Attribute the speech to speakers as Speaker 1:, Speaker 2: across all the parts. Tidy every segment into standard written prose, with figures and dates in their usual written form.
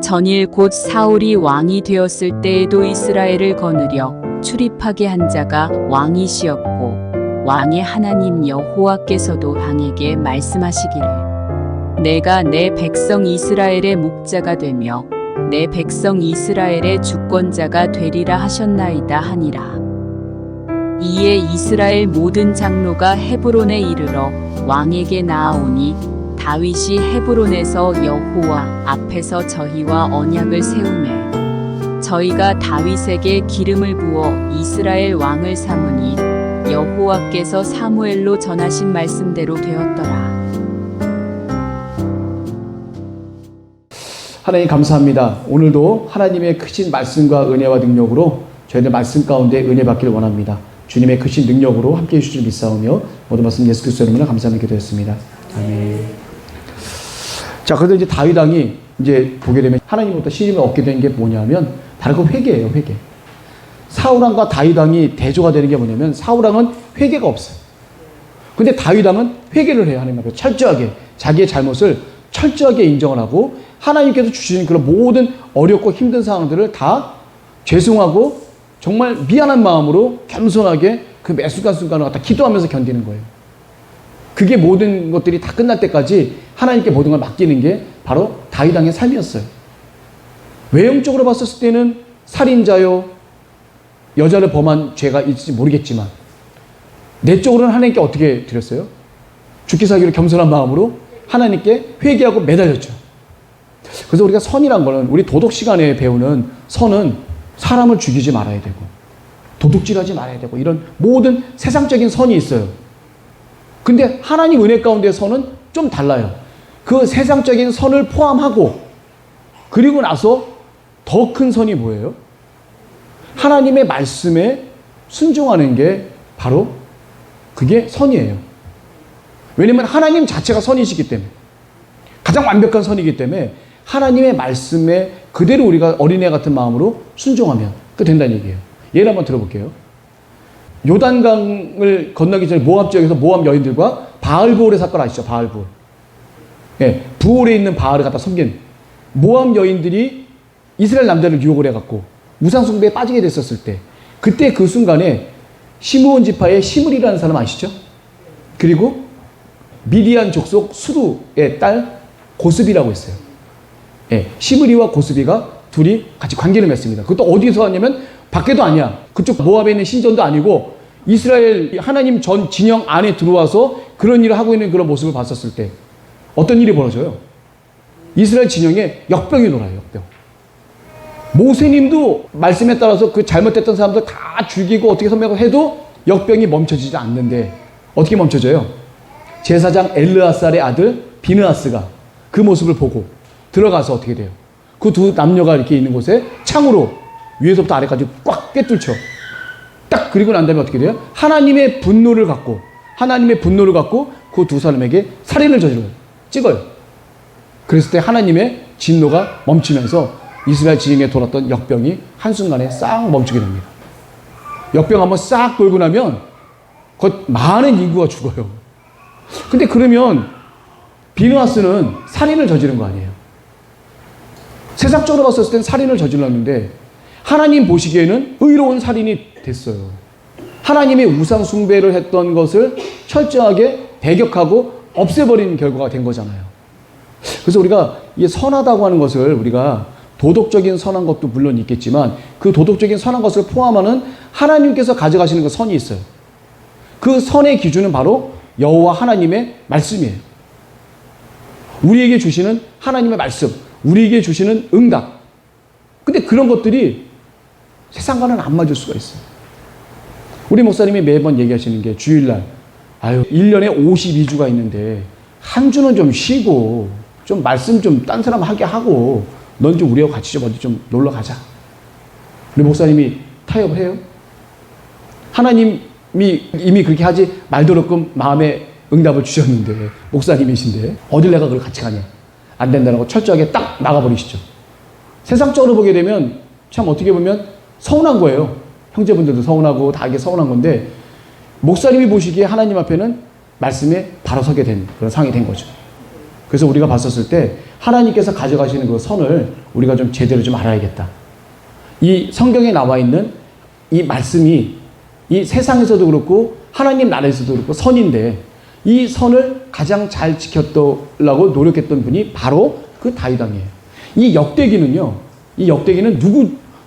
Speaker 1: 전일 곧 사울이 왕이 되었을 때에도 이스라엘을 거느려 출입하게 한 자가 왕이시었고 왕의 하나님 여호와께서도 왕에게 말씀하시기를 내가 내 백성 이스라엘의 목자가 되며 내 백성 이스라엘의 주권자가 되리라 하셨나이다 하니라. 이에 이스라엘 모든 장로가 헤브론에 이르러 왕에게 나아오니 다윗이 헤브론에서 여호와 앞에서 저희와 언약을 세우매 저희가 다윗에게 기름을 부어 이스라엘 왕을 삼으니 여호와께서 사무엘로 전하신 말씀대로 되었더라.
Speaker 2: 하나님 감사합니다. 오늘도 하나님의 크신 말씀과 은혜와 능력으로 저희들 말씀 가운데 은혜 받기를 원합니다. 주님의 크신 능력으로 함께해 주실 믿사오며 모든 말씀 예수 그리스도 이름으로 감사하며 기도했습니다. 아멘. 자, 그래서 이제 다윗 왕이 이제 보게 되면 하나님부터 시림을 얻게 된 게 뭐냐면 바로 그 회개예요, 회개. 사울 왕과 다윗 왕이 대조가 되는 게 뭐냐면 사울 왕은 회개가 없어요. 근데 다윗 왕은 회개를 해요, 하나님 앞에 철저하게 자기의 잘못을 철저하게 인정을 하고 하나님께서 주시는 그런 모든 어렵고 힘든 상황들을 다 죄송하고 정말 미안한 마음으로 겸손하게 그 매 순간순간을 갖다 기도하면서 견디는 거예요. 그게 모든 것들이 다 끝날 때까지 하나님께 모든 걸 맡기는 게 바로 다윗 왕의 삶이었어요. 외형적으로 봤을 때는 살인자요, 여자를 범한 죄가 있을지 모르겠지만 내적으로는 하나님께 어떻게 드렸어요? 죽기 살기로 겸손한 마음으로 하나님께 회개하고 매달렸죠. 그래서 우리가 선이란 거는 우리 도덕 시간에 배우는 선은 사람을 죽이지 말아야 되고 도둑질하지 말아야 되고 이런 모든 세상적인 선이 있어요. 근데 하나님 은혜 가운데의 선은 좀 달라요. 그 세상적인 선을 포함하고 그리고 나서 더 큰 선이 뭐예요? 하나님의 말씀에 순종하는 게 바로 그게 선이에요. 왜냐하면 하나님 자체가 선이시기 때문에 가장 완벽한 선이기 때문에 하나님의 말씀에 그대로 우리가 어린애 같은 마음으로 순종하면 그 된다는 얘기예요. 예를 한번 들어볼게요. 요단강을 건너기 전에 모압 지역에서 모압 여인들과 바알부올의 사건 아시죠? 바알부올. 예, 부올에 있는 바알을 갖다 섬긴 모압 여인들이 이스라엘 남자를 유혹을 해갖고 우상숭배에 빠지게 됐었을 때 그때 그 순간에 시므온 지파의 시므리라는 사람 아시죠? 그리고 미디안 족속 수루의 딸 고스비라고 있어요. 예, 시므리와 고스비가 둘이 같이 관계를 맺습니다. 그것도 어디서 하냐면 밖에도 아니야. 그쪽 모압에 있는 신전도 아니고 이스라엘 하나님 전 진영 안에 들어와서 그런 일을 하고 있는 그런 모습을 봤었을 때 어떤 일이 벌어져요? 이스라엘 진영에 역병이 놀아요. 역병. 모세님도 말씀에 따라서 그 잘못됐던 사람들 다 죽이고 어떻게 선명하고 해도 역병이 멈춰지지 않는데 어떻게 멈춰져요? 제사장 엘르아살의 아들 비느하스가 그 모습을 보고 들어가서 어떻게 돼요? 그 두 남녀가 이렇게 있는 곳에 창으로 위에서부터 아래까지 꽉 꿰뚫죠. 딱 그리고 난 다음에 어떻게 돼요? 하나님의 분노를 갖고 그 두 사람에게 살인을 저질러요. 찍어요. 그랬을 때 하나님의 진노가 멈추면서 이스라엘 진영에 돌았던 역병이 한순간에 싹 멈추게 됩니다. 역병 한번 싹 돌고 나면 곧 많은 인구가 죽어요. 근데 그러면 비느하스는 살인을 저지른 거 아니에요. 세상적으로 봤을 땐 살인을 저질렀는데 하나님 보시기에는 의로운 살인이 됐어요. 하나님의 우상 숭배를 했던 것을 철저하게 배격하고 없애버리는 결과가 된 거잖아요. 그래서 우리가 이게 선하다고 하는 것을 우리가 도덕적인 선한 것도 물론 있겠지만 그 도덕적인 선한 것을 포함하는 하나님께서 가져가시는 그 선이 있어요. 그 선의 기준은 바로 여호와 하나님의 말씀이에요. 우리에게 주시는 하나님의 말씀, 우리에게 주시는 응답. 근데 그런 것들이 세상과는 안 맞을 수가 있어요. 우리 목사님이 매번 얘기하시는 게 주일날 1년에 52주가 있는데 한 주는 좀 쉬고 좀 말씀 좀 딴 사람 하게 하고 넌 좀 우리하고 같이 좀 어디 좀 놀러 가자. 우리 목사님이 타협을 해요? 하나님이 이미 그렇게 하지 말도록끔 마음에 응답을 주셨는데 목사님이신데 어딜 내가 그걸 같이 가냐. 안 된다는 거 철저하게 딱 나가버리시죠. 세상적으로 보게 되면 참 어떻게 보면 서운한 거예요. 형제분들도 서운하고 다 이게 서운한 건데 목사님이 보시기에 하나님 앞에는 말씀에 바로 서게 된 그런 상황이 된 거죠. 그래서 우리가 봤었을 때 하나님께서 가져가시는 그 선을 우리가 좀 제대로 좀 알아야겠다. 이 성경에 나와 있는 이 말씀이 이 세상에서도 그렇고 하나님 나라에서도 그렇고 선인데 이 선을 가장 잘 지켰더라고 노력했던 분이 바로 그 다윗 왕이에요. 이 역대기는요. 이 역대기는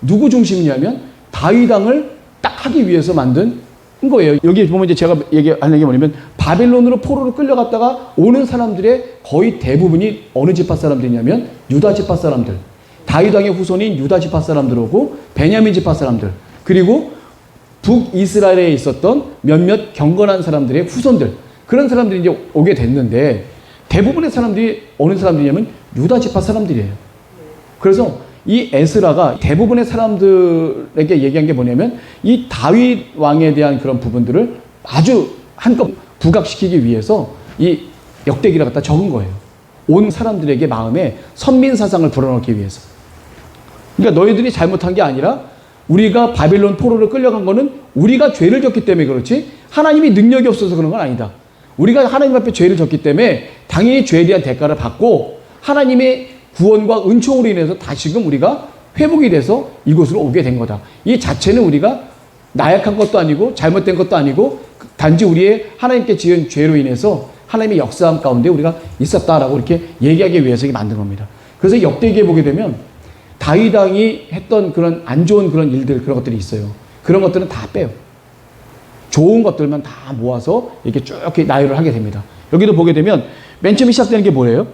Speaker 2: 누구 중심이냐면 다윗 왕을 딱 하기 위해서 만든 거예요. 여기 보면 이제 제가 얘기하는 게 뭐냐면 바벨론으로 포로로 끌려갔다가 오는 사람들의 거의 대부분이 어느 지파 사람들이냐면 유다 지파 사람들. 다윗 왕의 후손인 유다 지파 사람들 오고 베냐민 지파 사람들. 그리고 북이스라엘에 있었던 몇몇 경건한 사람들의 후손들. 그런 사람들이 이제 오게 됐는데 대부분의 사람들이 어느 사람들이냐면 유다 지파 사람들이에요. 그래서 이 에스라가 대부분의 사람들에게 얘기한 게 뭐냐면 이 다윗 왕에 대한 그런 부분들을 아주 한껏 부각시키기 위해서 이 역대기를 갖다 적은 거예요. 온 사람들에게 마음에 선민 사상을 불어넣기 위해서. 그러니까 너희들이 잘못한 게 아니라 우리가 바벨론 포로를 끌려간 거는 우리가 죄를 졌기 때문에 그렇지 하나님이 능력이 없어서 그런 건 아니다. 우리가 하나님 앞에 죄를 졌기 때문에 당연히 죄에 대한 대가를 받고 하나님의 구원과 은총으로 인해서 다시금 우리가 회복이 돼서 이곳으로 오게 된 거다. 이 자체는 우리가 나약한 것도 아니고 잘못된 것도 아니고 단지 우리의 하나님께 지은 죄로 인해서 하나님의 역사함 가운데 우리가 있었다라고 이렇게 얘기하기 위해서 만든 겁니다. 그래서 역대기에 보게 되면 다윗 왕이 했던 그런 안 좋은 그런 일들 그런 것들이 있어요. 그런 것들은 다 빼요. 좋은 것들만 다 모아서 이렇게 쭉 나열을 하게 됩니다. 여기도 보게 되면 맨 처음에 시작되는 게 뭐예요?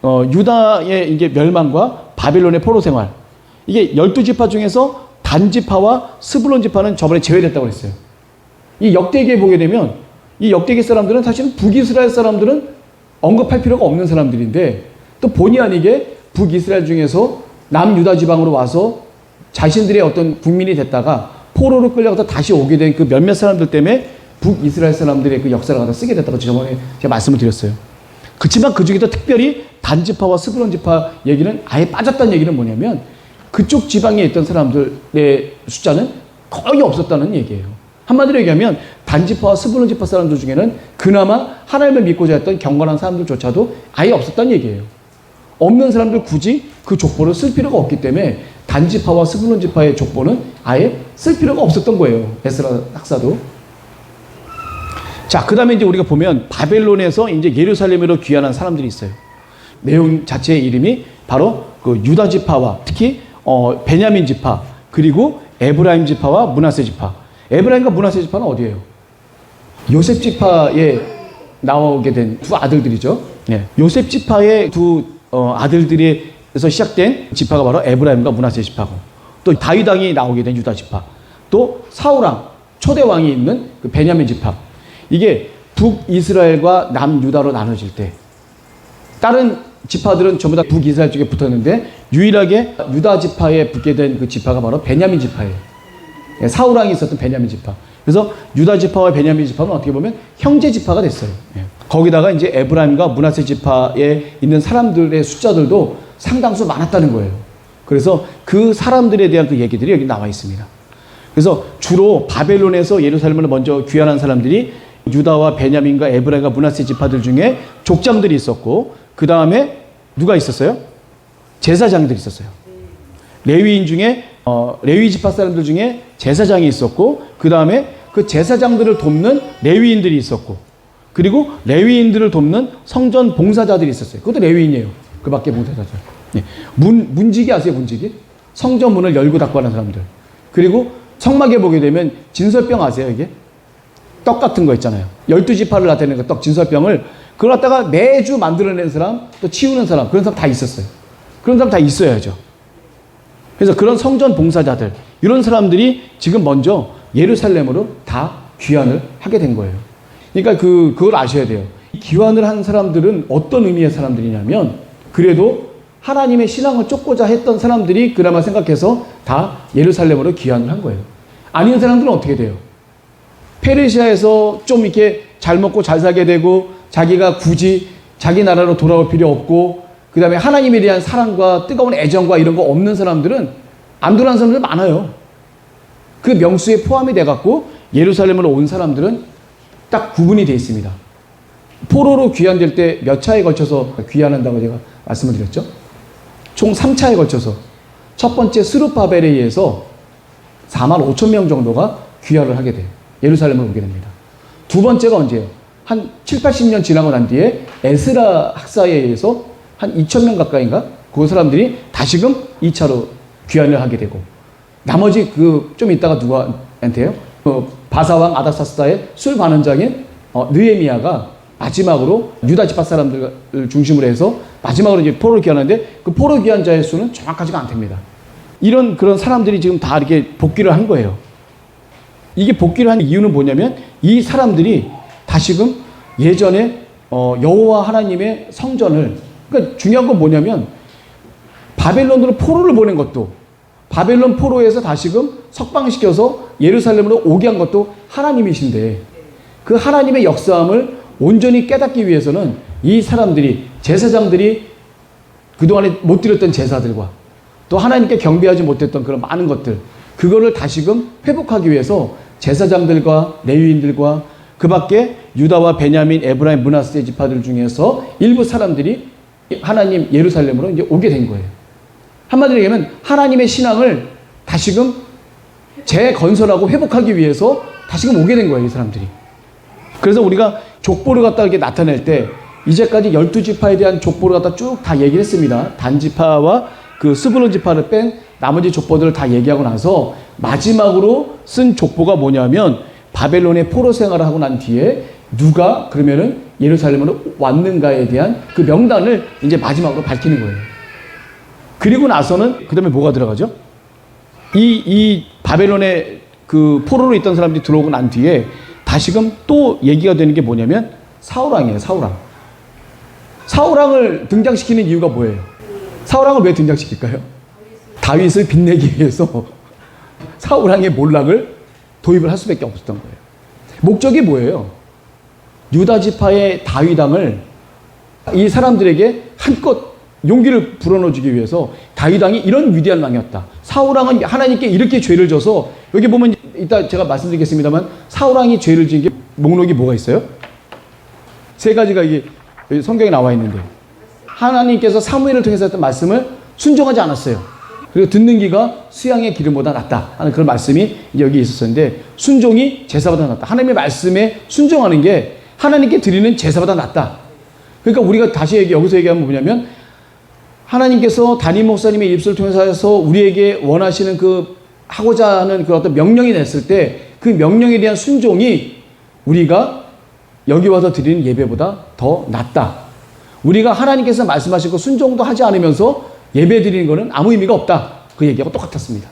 Speaker 2: 유다의 이제 멸망과 바빌론의 포로 생활. 이게 12지파 중에서 단지파와 스불론 지파는 저번에 제외됐다고 했어요. 이 역대기에 보게 되면 이 역대기 사람들은 사실은 북이스라엘 사람들은 언급할 필요가 없는 사람들인데 또 본의 아니게 북이스라엘 중에서 남유다 지방으로 와서 자신들의 어떤 국민이 됐다가 포로로 끌려가서 다시 오게 된 그 몇몇 사람들 때문에 북이스라엘 사람들의 그 역사를 갖다 쓰게 됐다고 저번에 제가 말씀을 드렸어요. 그렇지만 그 중에도 특별히 단지파와 스불론 지파 얘기는 아예 빠졌다는 얘기는 뭐냐면 그쪽 지방에 있던 사람들의 숫자는 거의 없었다는 얘기예요. 한마디로 얘기하면 단지파와 스불론 지파 사람들 중에는 그나마 하나님을 믿고자 했던 경건한 사람들조차도 아예 없었다는 얘기예요. 없는 사람들 굳이 그 족보를 쓸 필요가 없기 때문에 단지파와 스불론 지파의 족보는 아예 쓸 필요가 없었던 거예요. 에스라 학사도. 자, 그 다음에 이제 우리가 보면 바벨론에서 이제 예루살렘으로 귀환한 사람들이 있어요. 내용 자체의 이름이 바로 그 유다 지파와 특히 베냐민 지파 그리고 에브라임 지파와 므낫세 지파. 에브라임과 므낫세 지파는 어디예요? 요셉 지파에 나오게 된 두 아들들이죠. 네. 요셉 지파의 두 아들들에서 시작된 지파가 바로 에브라임과 므낫세 지파고 또 다윗 왕이 나오게 된 유다 지파 또 사울왕 초대 왕이 있는 그 베냐민 지파. 이게 북이스라엘과 남유다로 나눠질 때 다른 지파들은 전부 다 북이스라엘 쪽에 붙었는데 유일하게 유다 지파에 붙게 된 그 지파가 바로 베냐민 지파예요. 사울왕이 있었던 베냐민 지파. 그래서 유다 지파와 베냐민 지파는 어떻게 보면 형제 지파가 됐어요. 거기다가 이제 에브라임과 므낫세 지파에 있는 사람들의 숫자들도 상당수 많았다는 거예요. 그래서 그 사람들에 대한 그 얘기들이 여기 나와 있습니다. 그래서 주로 바벨론에서 예루살렘을 먼저 귀환한 사람들이 유다와 베냐민과 에브라임과 므낫세 지파들 중에 족장들이 있었고 그 다음에 누가 있었어요? 제사장들이 있었어요. 레위인 중에 레위 지파 사람들 중에 제사장이 있었고 그 다음에 그 제사장들을 돕는 레위인들이 있었고 그리고 레위인들을 돕는 성전 봉사자들이 있었어요. 그것도 레위인이에요. 그 밖에 봉사자들. 네. 문지기 아세요? 문지기? 성전 문을 열고 닫고 하는 사람들. 그리고 성막에 보게 되면 진설병 아세요? 이게? 떡 같은 거 있잖아요. 12지파를 나타내는 그 떡 진설병을 그걸 갖다가 매주 만들어내는 사람 또 치우는 사람 그런 사람 다 있었어요. 그런 사람 다 있어야죠. 그래서 그런 성전 봉사자들 이런 사람들이 지금 먼저 예루살렘으로 다 귀환을 하게 된 거예요. 그러니까 그걸 아셔야 돼요. 귀환을 한 사람들은 어떤 의미의 사람들이냐면 그래도 하나님의 신앙을 쫓고자 했던 사람들이 그나마 생각해서 다 예루살렘으로 귀환을 한 거예요. 아닌 사람들은 어떻게 돼요? 페르시아에서 좀 이렇게 잘 먹고 잘 살게 되고 자기가 굳이 자기 나라로 돌아올 필요 없고 그 다음에 하나님에 대한 사랑과 뜨거운 애정과 이런 거 없는 사람들은 안 돌아온 사람들 많아요. 그 명수에 포함이 돼갖고 예루살렘으로 온 사람들은 딱 구분이 되어 있습니다. 포로로 귀환될 때 몇 차에 걸쳐서 귀환한다고 제가 말씀을 드렸죠. 총 3차에 걸쳐서 첫 번째 스룹바벨에 의해서 4만 5천 명 정도가 귀화를 하게 돼요. 예루살렘을 오게 됩니다. 두 번째가 언제예요? 한 7, 80년 지나고 난 뒤에 에스라 학사에 의해서 한 2천 명 가까이인가? 그 사람들이 다시금 2차로 귀환을 하게 되고, 나머지 좀 있다가 누구한테요? 바사왕 아닥사스다의 술 반원장인 느헤미야가 마지막으로 유다 지파 사람들을 중심으로 해서 마지막으로 이제 포로를 귀환하는데, 그 포로 귀환자의 수는 정확하지가 않답니다. 그런 사람들이 지금 다 이렇게 복귀를 한 거예요. 이게 복귀를 한 이유는 뭐냐면, 이 사람들이 다시금 예전에 여호와 하나님의 성전을, 그러니까 중요한 건 뭐냐면, 바벨론으로 포로를 보낸 것도, 바벨론 포로에서 다시금 석방시켜서 예루살렘으로 오게 한 것도 하나님이신데, 그 하나님의 역사함을 온전히 깨닫기 위해서는 이 사람들이, 제사장들이 그동안에 못 드렸던 제사들과 또 하나님께 경배하지 못했던 그런 많은 것들, 그거를 다시금 회복하기 위해서 제사장들과 레위인들과 그 밖에 유다와 베냐민, 에브라임, 므낫세 지파들 중에서 일부 사람들이 하나님 예루살렘으로 이제 오게 된 거예요. 한마디로 얘기하면 하나님의 신앙을 다시금 재건설하고 회복하기 위해서 다시금 오게 된 거예요, 이 사람들이. 그래서 우리가 족보를 갖다 이렇게 나타낼 때, 이제까지 12지파에 대한 족보를 갖다 쭉 다 얘기를 했습니다. 단지파와 그 스불론 지파를 뺀 나머지 족보들을 다 얘기하고 나서 마지막으로 쓴 족보가 뭐냐면, 바벨론의 포로 생활을 하고 난 뒤에 누가 그러면은 예루살렘으로 왔는가에 대한 그 명단을 이제 마지막으로 밝히는 거예요. 그리고 나서는 그 다음에 뭐가 들어가죠? 이 바벨론의 그 포로로 있던 사람들이 들어오고 난 뒤에 다시금 또 얘기가 되는 게 뭐냐면 사울왕이에요. 사울왕을 등장시키는 이유가 뭐예요? 사울왕을 왜 등장시킬까요? 다윗을 빛내기 위해서 사울왕의 몰락을 도입을 할 수밖에 없었던 거예요. 목적이 뭐예요? 유다 지파의 다윗왕을 이 사람들에게 한껏 용기를 불어넣어주기 위해서, 다윗왕이 이런 위대한 왕이었다. 사울왕은 하나님께 이렇게 죄를 져서, 여기 보면 이따 제가 말씀드리겠습니다만, 사울왕이 죄를 지은 게 목록이 뭐가 있어요? 세 가지가 이게 성경에 나와 있는데, 하나님께서 사무엘을 통해서 했던 말씀을 순종하지 않았어요. 그리고 듣는 귀가 수양의 기름보다 낫다 하는 그런 말씀이 이제 여기 있었는데, 순종이 제사보다 낫다. 하나님의 말씀에 순종하는 게 하나님께 드리는 제사보다 낫다. 그러니까 우리가 다시 여기서 얘기하면 뭐냐면, 하나님께서 담임 목사님의 입술을 통해서 우리에게 원하시는 하고자 하는 그 어떤 명령이 냈을 때, 그 명령에 대한 순종이 우리가 여기 와서 드리는 예배보다 더 낫다. 우리가 하나님께서 말씀하신 거 순종도 하지 않으면서 예배 드리는 거는 아무 의미가 없다. 그 얘기하고 똑같았습니다.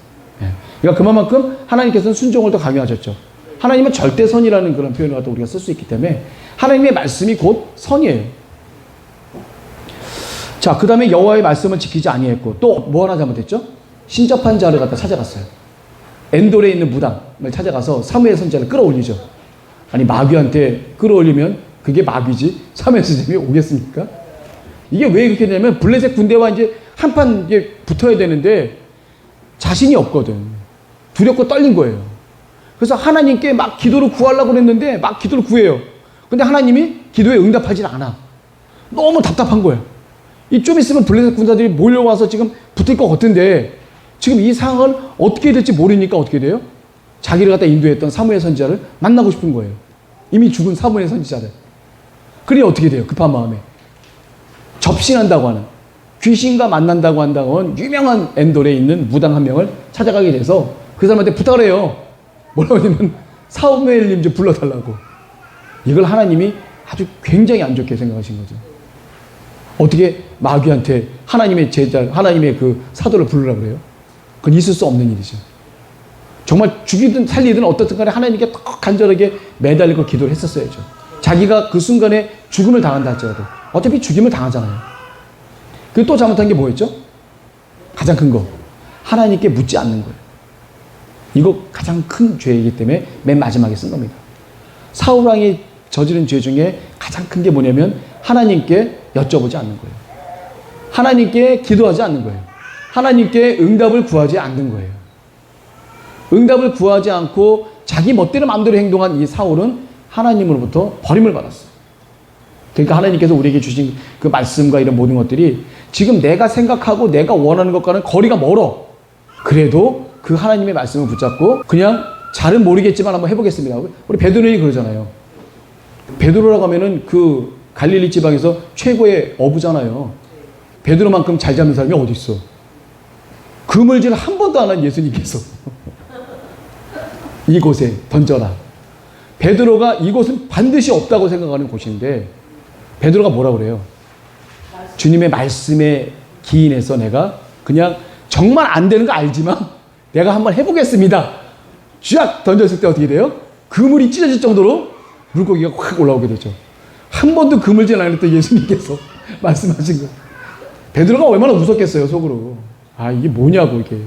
Speaker 2: 그러니까 그만큼 하나님께서는 순종을 더 강요하셨죠. 하나님은 절대선이라는 그런 표현을 갖다 우리가 쓸 수 있기 때문에 하나님의 말씀이 곧 선이에요. 자, 그 다음에 여호와의 말씀을 지키지 아니했고, 또 뭐 하나 잘못했죠? 신접한 자를 갖다 찾아갔어요. 엔돌에 있는 무당을 찾아가서 사무엘 선지자를 끌어올리죠. 아니, 마귀한테 끌어올리면 그게 마귀지 사무엘 선지자님이 오겠습니까? 이게 왜 그렇게 되냐면, 블레셋 군대와 이제 한판 이제 붙어야 되는데 자신이 없거든. 두렵고 떨린 거예요. 그래서 하나님께 막 기도를 구하려고 그랬는데 막 기도를 구해요. 근데 하나님이 기도에 응답하지 않아. 너무 답답한 거예요. 좀 있으면 블레셋 군사들이 몰려와서 지금 붙을 것 같은데, 지금 이 상황을 어떻게 될지 모르니까 어떻게 돼요? 자기를 갖다 인도했던 사무엘 선지자를 만나고 싶은 거예요. 이미 죽은 사무엘 선지자를. 그래 어떻게 돼요? 급한 마음에 접신한다고 하는, 귀신과 만난다고 한다고 유명한 엔돌에 있는 무당 한 명을 찾아가게 돼서 그 사람한테 부탁을 해요. 뭐라고 하냐면, 사무엘님 좀 불러달라고. 이걸 하나님이 아주 굉장히 안 좋게 생각하신 거죠. 어떻게 마귀한테 하나님의 제자, 하나님의 그 사도를 부르라고 그래요? 그건 있을 수 없는 일이죠. 정말 죽이든 살리든 어떻든 간에 하나님께 더 간절하게 매달리고 기도를 했었어야죠. 자기가 그 순간에 죽음을 당한다 할지라도 어차피 죽임을 당하잖아요. 그리고 또 잘못한 게 뭐였죠? 가장 큰 거, 하나님께 묻지 않는 거예요. 이거 가장 큰 죄이기 때문에 맨 마지막에 쓴 겁니다. 사울왕이 저지른 죄 중에 가장 큰 게 뭐냐면 하나님께 여쭤보지 않는 거예요. 하나님께 기도하지 않는 거예요. 하나님께 응답을 구하지 않는 거예요. 응답을 구하지 않고 자기 멋대로 마음대로 행동한 이 사울은 하나님으로부터 버림을 받았어요. 그러니까 하나님께서 우리에게 주신 그 말씀과 이런 모든 것들이 지금 내가 생각하고 내가 원하는 것과는 거리가 멀어. 그래도 그 하나님의 말씀을 붙잡고 그냥 잘은 모르겠지만 한번 해보겠습니다. 우리 베드로이 그러잖아요. 베드로라고 하면은 그 갈릴리 지방에서 최고의 어부잖아요. 베드로만큼 잘 잡는 사람이 어디 있어? 그물질 한 번도 안 한 예수님께서 이곳에 던져라. 베드로가 이곳은 반드시 없다고 생각하는 곳인데 베드로가 뭐라 그래요? 주님의 말씀에 기인해서 내가 그냥 정말 안 되는 거 알지만 내가 한번 해보겠습니다. 쫙 던졌을 때 어떻게 돼요? 그물이 찢어질 정도로 물고기가 확 올라오게 되죠. 한 번도 그물질 안 했던 예수님께서 말씀하신 거. 베드로가 얼마나 무섭겠어요, 속으로. 아, 이게 뭐냐고, 이게.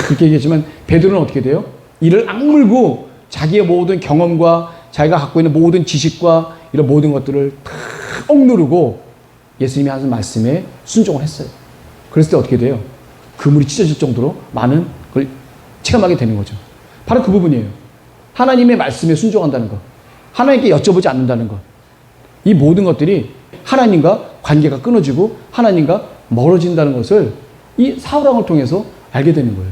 Speaker 2: 그렇게 얘기했지만, 베드로는 어떻게 돼요? 이를 악물고 자기의 모든 경험과 자기가 갖고 있는 모든 지식과 이런 모든 것들을 다 억누르고 예수님이 하신 말씀에 순종을 했어요. 그랬을 때 어떻게 돼요? 그물이 찢어질 정도로 많은 걸 체험하게 되는 거죠. 바로 그 부분이에요. 하나님의 말씀에 순종한다는 것. 하나님께 여쭤보지 않는다는 것. 이 모든 것들이 하나님과 관계가 끊어지고 하나님과 멀어진다는 것을 이 사울왕을 통해서 알게 되는 거예요.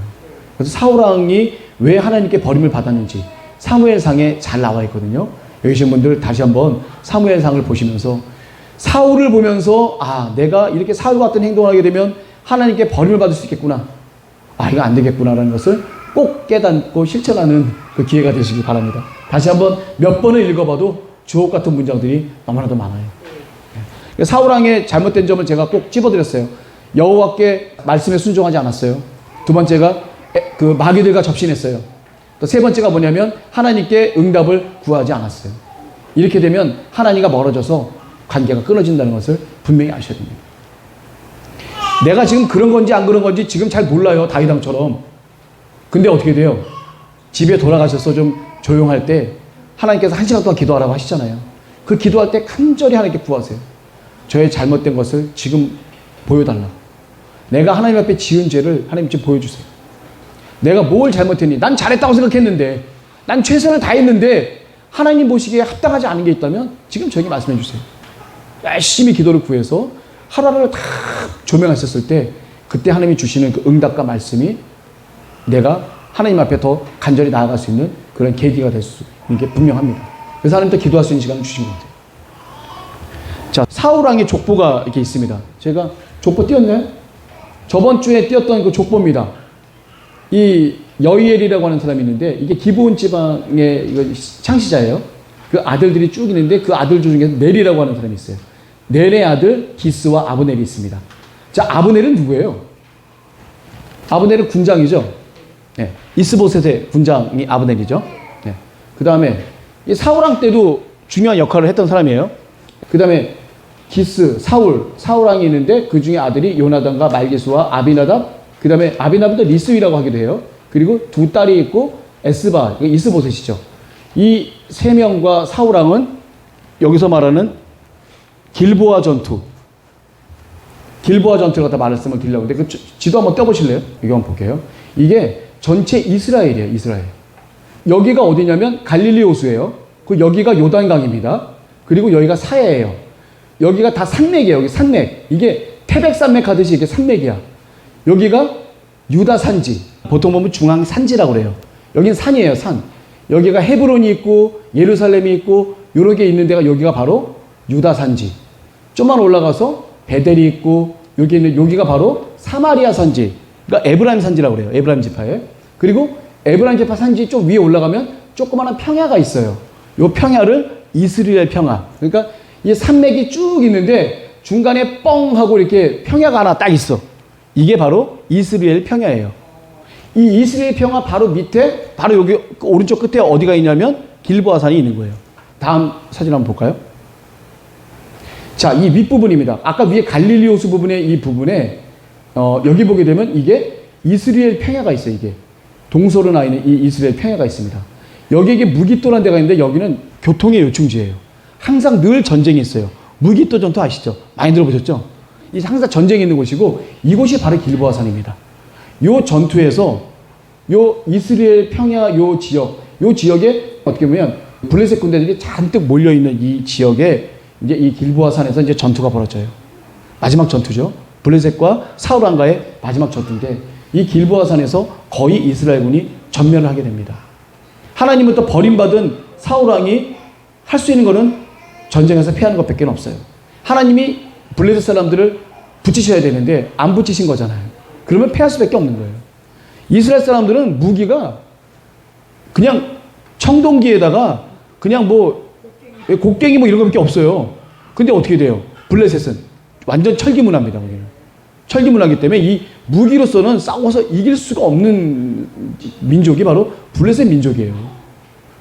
Speaker 2: 그래서 사울왕이 왜 하나님께 버림을 받았는지 사무엘상에 잘 나와 있거든요. 여기 계신 분들 다시 한번 사무엘상을 보시면서 사울을 보면서 아, 내가 이렇게 사울 같은 행동을 하게 되면 하나님께 버림을 받을 수 있겠구나. 아, 이거 안 되겠구나라는 것을 꼭 깨닫고 실천하는 그 기회가 되시길 바랍니다. 다시 한번 몇 번을 읽어봐도 주옥 같은 문장들이 너무나도 많아요. 사울왕의 잘못된 점을 제가 꼭 찝어드렸어요. 여호와께 말씀에 순종하지 않았어요. 두 번째가 그 마귀들과 접신했어요. 또 세 번째가 뭐냐면 하나님께 응답을 구하지 않았어요. 이렇게 되면 하나님과 멀어져서 관계가 끊어진다는 것을 분명히 아셔야 됩니다. 내가 지금 그런 건지 안 그런 건지 지금 잘 몰라요. 다윗왕처럼. 근데 어떻게 돼요? 집에 돌아가셔서 좀 조용할 때 하나님께서 1시간 동안 기도하라고 하시잖아요. 그 기도할 때 간절히 하나님께 구하세요. 저의 잘못된 것을 지금 보여달라. 내가 하나님 앞에 지은 죄를 하나님 지금 보여주세요. 내가 뭘 잘못했니? 난 잘했다고 생각했는데, 난 최선을 다했는데 하나님 보시기에 합당하지 않은 게 있다면 지금 저에게 말씀해 주세요. 열심히 기도를 구해서 하루하루를 다 조명하셨을 때 그때 하나님이 주시는 그 응답과 말씀이 내가 하나님 앞에 더 간절히 나아갈 수 있는 그런 계기가 될 수 있는 게 분명합니다. 그래서 하나님도 기도할 수 있는 시간을 주신 것 같아요. 자, 사울왕의 족보가 이렇게 있습니다. 제가 족보 띄웠나요? 저번 주에 띄웠던 그 족보입니다. 이 여이엘이라고 하는 사람이 있는데 이게 기브온 지방의 이거 창시자예요. 그 아들들이 쭉 있는데 그 아들 중에서 넬이라고 하는 사람이 있어요. 넬의 아들 기스와 아브넬이 있습니다. 자, 아브넬은 누구예요? 아브넬은 군장이죠. 네. 이스보셋의 군장이 아브넬이죠. 네. 그 다음에 이 사울왕 때도 중요한 역할을 했던 사람이에요. 그 다음에 기스, 사울왕이 있는데 그 중에 아들이 요나단과 말기수와 아비나답, 그 다음에 아비나답도 리스위라고 하기도 해요. 그리고 두 딸이 있고 에스바, 이스보셋이죠. 이 세 명과 사울왕은 여기서 말하는 길보아 전투를 갖다 말씀을 드리려고 하는데 그 지도 한번 떼보실래요? 이거 한번 볼게요. 이게 전체 이스라엘이에요. 이스라엘. 여기가 어디냐면 갈릴리 호수예요. 그 여기가 요단강입니다. 그리고 여기가 사해예요. 여기가 다 산맥이에요. 여기 산맥. 이게 태백산맥 하듯이 이게 산맥이야. 여기가 유다 산지. 보통 보면 중앙 산지라고 그래요. 여긴 산이에요. 산. 여기가 헤브론이 있고 예루살렘이 있고 요런 게 있는 데가 여기가 바로 유다 산지. 좀만 올라가서 베델이 있고 여기 있는 여기가 바로 사마리아 산지. 그러니까 에브라임 산지라고 그래요. 에브라임 지파에. 그리고 에브라임 지파 산지 좀 위에 올라가면 조그마한 평야가 있어요. 요 평야를 이스라엘 평야. 그러니까 이 산맥이 쭉 있는데 중간에 뻥 하고 이렇게 평야가 하나 딱 있어. 이게 바로 이스라엘 평야예요. 이 이스라엘 평야 바로 밑에 바로 여기 오른쪽 끝에 어디가 있냐면 길보아산이 있는 거예요. 다음 사진 한번 볼까요? 자, 이 윗부분입니다. 아까 위에 갈릴리 호수 부분의 이 부분에 여기 보게 되면 이게 이스라엘 평야가 있어요. 이게 동서로 나 있는 이 이스라엘 평야가 있습니다. 여기에 이게 무기또라는 데가 있는데 여기는 교통의 요충지예요. 항상 늘 전쟁이 있어요. 무기또 전투 아시죠? 많이 들어보셨죠? 이 항상 전쟁이 있는 곳이고 이곳이 바로 길보아산입니다. 요 전투에서 요 이스라엘 평야 요 지역에 어떻게 보면 블레셋 군대들이 잔뜩 몰려 있는 이 지역에 이제 이 길보아산에서 이제 전투가 벌어져요. 마지막 전투죠. 블레셋과 사울 왕과의 마지막 전투인데 이 길보아 산에서 거의 이스라엘군이 전멸을 하게 됩니다. 하나님부터 버림받은 사울 왕이 할 수 있는 것은 전쟁에서 피하는 것밖에 없어요. 하나님이 블레셋 사람들을 붙이셔야 되는데 안 붙이신 거잖아요. 그러면 패할 수밖에 없는 거예요. 이스라엘 사람들은 무기가 그냥 청동기에다가 그냥 뭐 곡괭이 뭐 이런 거밖에 없어요. 근데 어떻게 돼요? 블레셋은 완전 철기문화입니다. 거기는. 철기문화이기 때문에 이 무기로서는 싸워서 이길 수가 없는 민족이 바로 블레셋 민족이에요.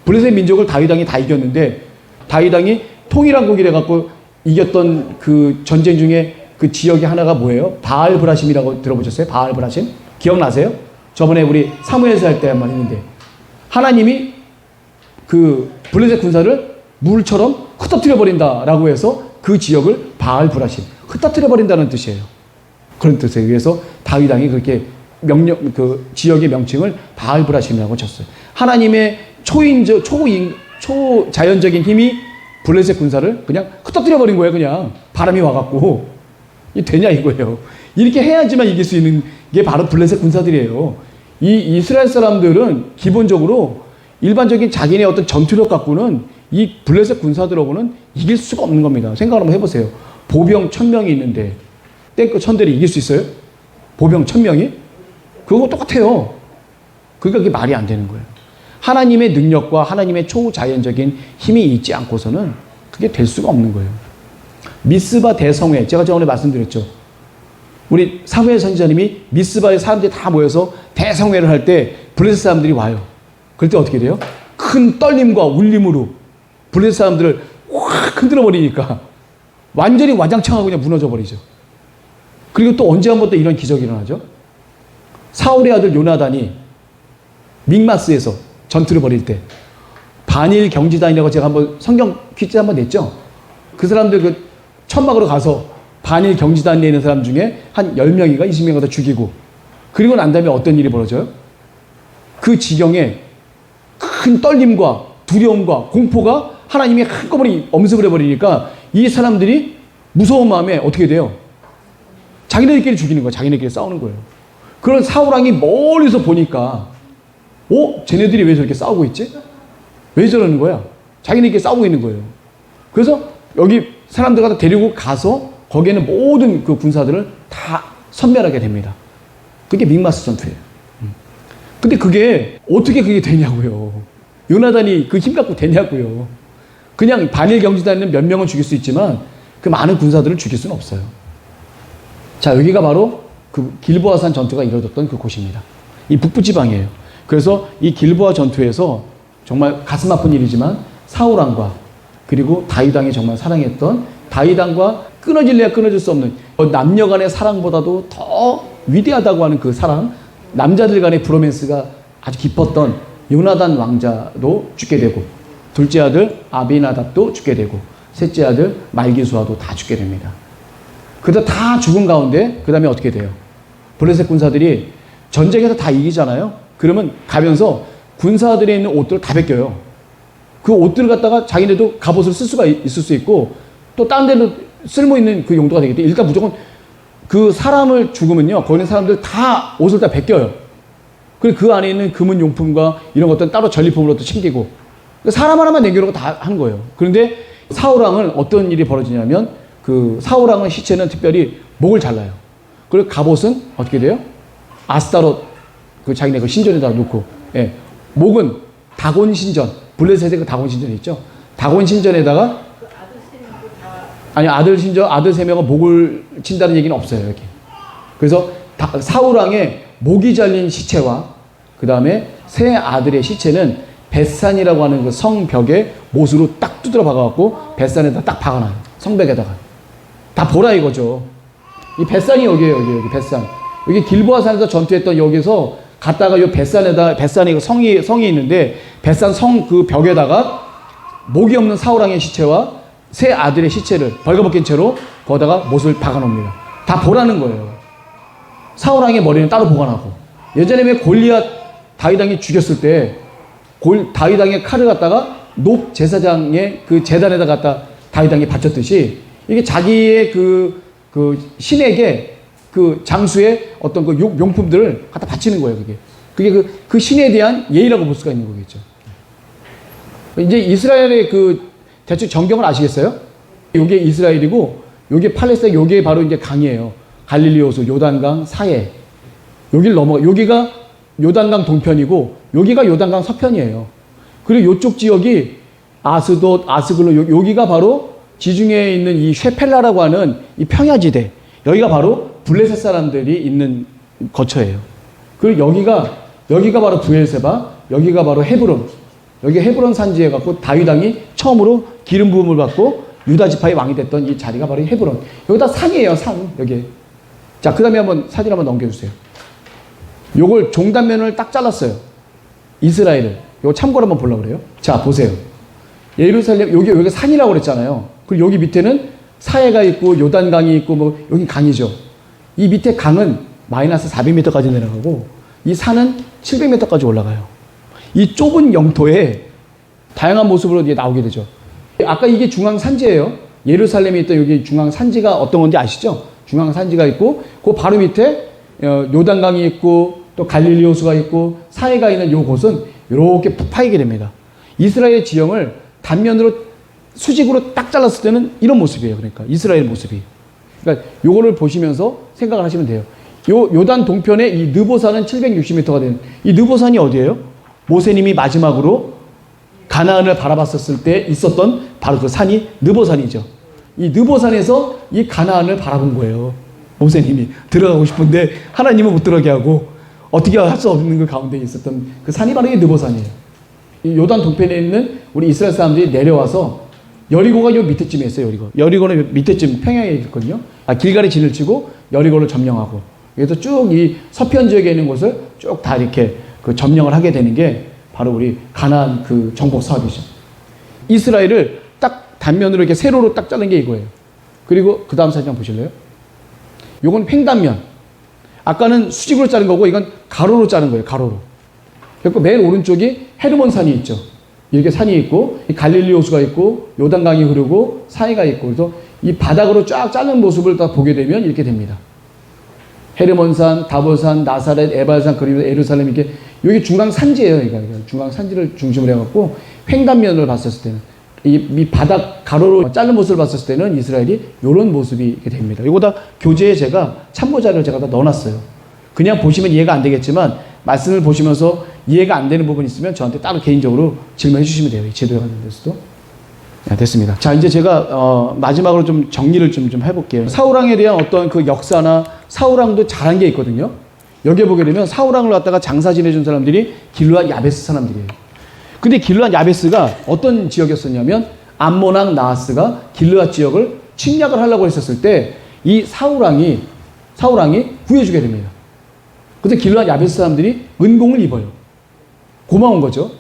Speaker 2: 블레셋 민족을 다윗 왕이 다 이겼는데 다윗 왕이 통일왕국이 돼갖고 이겼던 그 전쟁 중에 그 지역이 하나가 뭐예요? 바알 브라심이라고 들어보셨어요? 바알 브라심? 기억나세요? 저번에 우리 사무엘서 할 때 한 번 했는데 하나님이 그 블레셋 군사를 물처럼 흩어뜨려 버린다라고 해서 그 지역을 바알 브라심 흩어뜨려 버린다는 뜻이에요. 그런 뜻에 의해서 다윗 왕이 그렇게 명령 그 지역의 명칭을 바알 브라심이라고 쳤어요. 하나님의 초자연적인 힘이 블레셋 군사를 그냥 흩어뜨려 버린 거예요. 그냥 바람이 와갖고 이 되냐 이거예요. 이렇게 해야지만 이길 수 있는 게 바로 블레셋 군사들이에요. 이 이스라엘 사람들은 기본적으로 일반적인 자기네 어떤 전투력 갖고는 이 블레셋 군사들하고는 이길 수가 없는 겁니다. 생각 한번 해보세요. 보병 1000명이 있는데 탱크 1000대를 이길 수 있어요? 보병 1000명이? 그거 똑같아요. 그러니까 그게 말이 안 되는 거예요. 하나님의 능력과 하나님의 초자연적인 힘이 있지 않고서는 그게 될 수가 없는 거예요. 미스바 대성회, 제가 저번에 말씀드렸죠. 우리 사무엘 선지자님이 미스바에 사람들이 다 모여서 대성회를 할 때 블레셋 사람들이 와요. 그럴 때 어떻게 돼요? 큰 떨림과 울림으로 블레셋 사람들을 확 흔들어 버리니까 완전히 와장창하고 그냥 무너져 버리죠. 그리고 또 언제 한번 또 이런 기적이 일어나죠? 사울의 아들 요나단이 믹마스에서 전투를 벌일 때 반일 경지단이라고 제가 한번 성경 퀴즈 한번 냈죠? 그 사람들 그 천막으로 가서 반일 경지단에 있는 사람 중에 한 10명인가 20명을 다 죽이고 그리고 난 다음에 어떤 일이 벌어져요? 그 지경에 큰 떨림과 두려움과 공포가 하나님이 한꺼번에 엄습을 해버리니까 이 사람들이 무서운 마음에 어떻게 돼요? 자기네들끼리 죽이는 거예요. 자기네들끼리 싸우는 거예요. 그런 사울왕이 멀리서 보니까 쟤네들이 왜 저렇게 싸우고 있지? 왜 저러는 거야? 자기네끼리 싸우고 있는 거예요. 그래서 여기 사람들 다 데리고 가서 거기에는 모든 그 군사들을 다 섬멸하게 됩니다. 그게 믹마스 전투예요. 근데 그게 어떻게 그게 되냐고요. 요나단이 그 힘 갖고 되냐고요. 그냥 반일 경지단에는 몇 명은 죽일 수 있지만 그 많은 군사들을 죽일 수는 없어요. 자, 여기가 바로 그 길보아산 전투가 이루어졌던 그 곳입니다. 이 북부 지방이에요. 그래서 이 길보아 전투에서 정말 가슴 아픈 일이지만 사울 왕과 그리고 다윗 왕이 정말 사랑했던 다윗 왕과 끊어질래야 끊어질 수 없는 남녀 간의 사랑보다도 더 위대하다고 하는 그 사랑, 남자들 간의 브로맨스가 아주 깊었던 요나단 왕자도 죽게 되고 둘째 아들 아비나답도 죽게 되고 셋째 아들 말기수아도 다 죽게 됩니다. 그래서 다 죽은 가운데 그 다음에 어떻게 돼요? 블레셋 군사들이 전쟁에서 다 이기잖아요. 그러면 가면서 군사들에 있는 옷들을 다 벗겨요. 그 옷들을 갖다가 자기네도 갑옷을 쓸 수가 있을 수 있고 또 다른 데도 쓸모있는 그 용도가 되기 때문에 일단 무조건 그 사람을 죽으면요. 거기 있는 사람들 다 옷을 다 벗겨요. 그리고 그 안에 있는 금은 용품과 이런 것들은 따로 전리품으로 또 챙기고 사람 하나만 남겨놓고 다 하는 거예요. 그런데 사울왕은 어떤 일이 벌어지냐면 그 사울왕의 시체는 특별히 목을 잘라요. 그리고 갑옷은 어떻게 돼요? 아스타롯 그 자기네 그 신전에다 놓고 예. 목은 다곤 신전 블레셋의 그 다곤 신전이 있죠. 다곤 신전에다가 아니 아들 3명은 목을 친다는 얘기는 없어요. 이렇게. 그래서 사울왕의 목이 잘린 시체와 그 다음에 세 아들의 시체는 벳산이라고 하는 그 성벽에 못으로 딱 두드려 박아갖고 벳산에다 딱 박아놔요. 성벽에다가. 다 보라 이거죠. 이 벳산이 여기에요. 여기 벳산. 여기 길보아산에서 전투했던 여기서 갔다가 요 벳산에 그 성이 있는데 벳산 성 그 벽에다가 목이 없는 사울왕의 시체와 세 아들의 시체를 벌거벗긴 채로 거기다가 못을 박아놓습니다. 다 보라는 거예요. 사울왕의 머리는 따로 보관하고 예전에 왜 골리앗 다윗 왕이 죽였을 때 다윗 왕의 칼을 갖다가 높 제사장의 그 제단에다 갖다 다윗 왕이 바쳤듯이 이게 자기의 그 그 신에게 그 장수의 어떤 그 용품들을 갖다 바치는 거예요. 그게 그 신에 대한 예의라고 볼 수가 있는 거겠죠. 이제 이스라엘의 그 대충 전경을 아시겠어요? 요게 이스라엘이고 요게 팔레스타인, 요게 바로 이제 강이에요. 갈릴리 호수, 요단강 사해. 여기를 넘어가. 여기가 요단강 동편이고 여기가 요단강 서편이에요. 그리고 요쪽 지역이 아스돗, 아스글로 여기가 바로 지중해에 있는 이 쉐펠라라고 하는 이 평야지대. 여기가 바로 블레셋 사람들이 있는 거처예요. 그리고 여기가 바로 브엘세바, 여기가 바로 헤브론. 여기 헤브론 산지에 갖고 다윗 왕이 처음으로 기름 부음을 받고 유다 지파의 왕이 됐던 이 자리가 바로 헤브론. 여기다 산이에요, 산. 여기. 자, 그다음에 사진 한번 넘겨주세요. 요걸 종단면을 딱 잘랐어요. 이스라엘을. 요거 참고로 한번 보려고 그래요. 자, 보세요. 예루살렘, 여기가 산이라고 그랬잖아요. 그리고 여기 밑에는 사해가 있고 요단강이 있고 뭐 여기 강이죠. 이 밑에 강은 마이너스 400m까지 내려가고 이 산은 700m까지 올라가요. 이 좁은 영토에 다양한 모습으로 이제 나오게 되죠. 아까 이게 중앙산지예요. 예루살렘에 있던 여기 중앙산지가 어떤 건지 아시죠? 중앙산지가 있고 그 바로 밑에 요단강이 있고 또 갈릴리 호수가 있고 사해가 있는 요곳은 이렇게 파이게 됩니다. 이스라엘 지형을 단면으로 수직으로 딱 잘랐을 때는 이런 모습이에요. 그러니까 이스라엘 모습이. 그러니까 요거를 보시면서 생각을 하시면 돼요. 요단 동편에 이 느보산은 760m가 되는 이 느보산이 어디예요? 모세님이 마지막으로 가나안을 바라봤었을 때 있었던 바로 그 산이 느보산이죠. 이 느보산에서 이 가나안을 바라본 거예요. 모세님이 들어가고 싶은데 하나님은 못 들어가게 하고 어떻게 할 수 없는 그 가운데 있었던 그 산이 바로 이 느보산이에요. 이 요단 동편에 있는 우리 이스라엘 사람들이 내려와서 여리고가 요 밑에쯤에 있어요. 여리고는 밑에쯤 평양에 있거든요. 길갈이 진을 치고 여리고를 점령하고 그래서 쭉 이 서편 지역에 있는 곳을 쭉 다 이렇게 그 점령을 하게 되는 게 바로 우리 가나안 그 정복 사업이죠. 이스라엘을 딱 단면으로 이렇게 세로로 딱 자른 게 이거예요. 그리고 그 다음 사진 한번 보실래요? 요건 횡단면. 아까는 수직으로 자른 거고 이건 가로로 자른 거예요. 가로로. 그리고 맨 오른쪽이 헤르몬 산이 있죠. 이렇게 산이 있고 이 갈릴리 호수가 있고 요단강이 흐르고 사해가 있고 그래서 이 바닥으로 쫙 자른 모습을 다 보게 되면 이렇게 됩니다. 헤르몬산, 다볼산, 나사렛, 에발산, 그리고 예루살렘 이렇게 여기 중앙 산지예요. 이거 중앙 산지를 중심으로 해갖고 횡단면을 봤었을 때는 이 바닥 가로로 자른 모습을 봤었을 때는 이스라엘이 이런 모습이 이렇게 됩니다. 이거 다 교재에 제가 참고 자료를 제가 다 넣어놨어요. 그냥 보시면 이해가 안 되겠지만 말씀을 보시면서 이해가 안 되는 부분이 있으면 저한테 따로 개인적으로 질문해 주시면 돼요. 이 제도에 관련돼서도. 네, 됐습니다. 자, 이제 제가 마지막으로 좀 정리를 좀 해볼게요. 사울왕에 대한 어떤 그 역사나 사울왕도 잘한 게 있거든요. 여기에 보게 되면 사울왕을 갖다가 장사 지내준 사람들이 길르앗 야베스 사람들이에요. 근데 길르앗 야베스가 어떤 지역이었었냐면 암몬왕 나하스가 길르앗 지역을 침략을 하려고 했었을 때 이 사울왕이 구해주게 됩니다. 그래서 길르앗 야베스 사람들이 은공을 입어요. 고마운 거죠.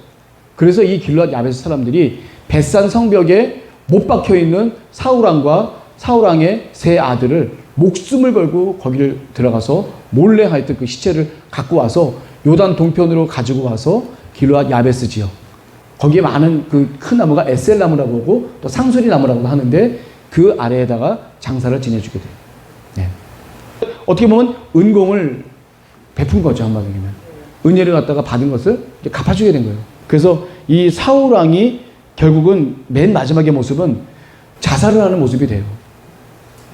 Speaker 2: 그래서 이 길르앗 야베스 사람들이 벳산 성벽에 못 박혀 있는 사울왕과 사울왕의 세 아들을 목숨을 걸고 거기를 들어가서 몰래 하여튼 그 시체를 갖고 와서 요단 동편으로 가지고 와서 길르앗 야베스 지역 거기에 많은 그 큰 나무가 에셀 나무라고 하고 또 상수리 나무라고 하는데 그 아래에다가 장사를 지내주게 돼요. 네. 어떻게 보면 은공을 베푼 거죠. 한마디로 얘기하면 은혜를 갖다가 받은 것을 갚아주게 된 거예요. 그래서 이 사울왕이 결국은 맨 마지막의 모습은 자살을 하는 모습이 돼요.